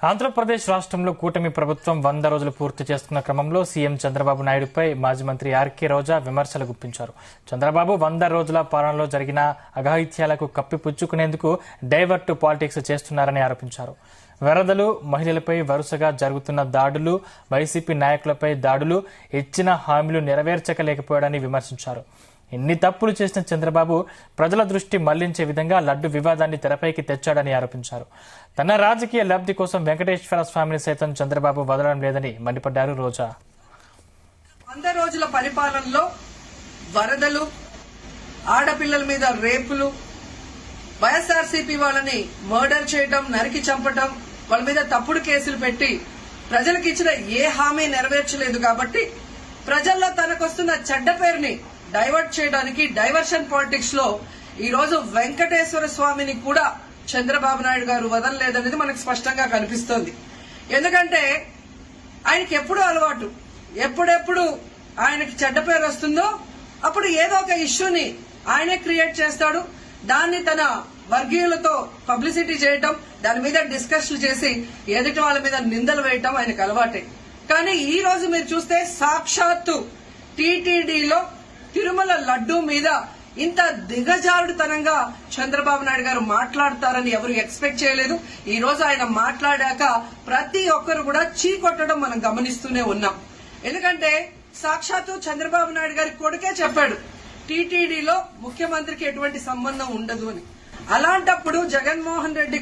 ఆంధ్రప్రదేశ్ రాష్ట్రంలో కూటమి ప్రభుత్వం 100 రోజులు పూర్తి చేస్తున్న క్రమంలో సీఎం చంద్రబాబు నాయుడుపై మాజీ మంత్రి ఆర్కే రోజా విమర్శలు గుప్పించారు. చంద్రబాబు 100 రోజుల పాలనలో జరిగిన అఘాయిత్యాలకు కప్పిపుచ్చుకునేందుకు డైవర్ట్ పాలిటిక్స్ చేస్తున్నారని ఆరోపించారు. వరదలు, మహిళలపై వరుసగా జరుగుతున్న దాడులు, వైసీపీ నాయకులపై దాడులు, ఇచ్చిన హామీలు నెరవేర్చలేకపోయాడని విమర్శించారు. ఇన్ని తప్పులు చేసిన చంద్రబాబు ప్రజల దృష్టి మళ్లించే విధంగా లడ్డు వివాదాన్ని తెరపైకి తెచ్చాడని ఆరోపించారు. తన రాజకీయ లబ్ధి కోసం వెంకటేశ్వర స్వామిని సైతం చంద్రబాబు వదలడం లేదని మండిపడ్డారు రోజా. 100 రోజుల పరిపాలనలో వరదలు, ఆడపిల్లల మీద రేపులు, వైఎస్ఆర్సీపీ వాళ్ళని మర్డర్ చేయడం, నరికి చంపడం, వాళ్ళ మీద తప్పుడు కేసులు పెట్టి ప్రజలకు ఇచ్చిన ఏ హామీ నెరవేర్చలేదు. కాబట్టి ప్రజల్లో తనకొస్తున్న చెడ్డ పేరుని డైవర్ట్ చేయడానికి డైవర్షన్ పాలిటిక్స్ లో ఈ రోజు వెంకటేశ్వర స్వామిని కూడా చంద్రబాబు నాయుడు గారు వదలలేదనేది మనకు స్పష్టంగా కనిపిస్తోంది. ఎందుకంటే ఆయనకి ఎప్పుడూ అలవాటు, ఎప్పుడెప్పుడు ఆయనకి చెడ్డ పేరు వస్తుందో అప్పుడు ఏదో ఒక ఇష్యూని ఆయనే క్రియేట్ చేస్తాడు. దాన్ని తన వర్గీయులతో పబ్లిసిటీ చేయటం, దాని మీద డిస్కషన్లు చేసి ఎదుటి వాళ్ళ మీద నిందలు వేయటం ఆయనకు అలవాటే. కానీ ఈ రోజు మీరు చూస్తే సాక్షాత్తు టీటీడీలో తిరుమల లడ్డూ మీద ఇంత దిగజారుడుతనంగా చంద్రబాబు నాయుడు గారు మాట్లాడతారని ఎవరు ఎక్స్పెక్ట్ చేయలేదు. ఈ రోజు ఆయన మాట్లాడాక ప్రతి ఒక్కరు కూడా చీకొట్టడం మనం గమనిస్తూనే ఉన్నాం. ఎందుకంటే సాక్షాత్తు చంద్రబాబు నాయుడు గారి కొడుకే చెప్పాడు టీటీడీలో ముఖ్యమంత్రికి ఎటువంటి సంబంధం ఉండదు అని. అలాంటప్పుడు జగన్మోహన్ రెడ్డి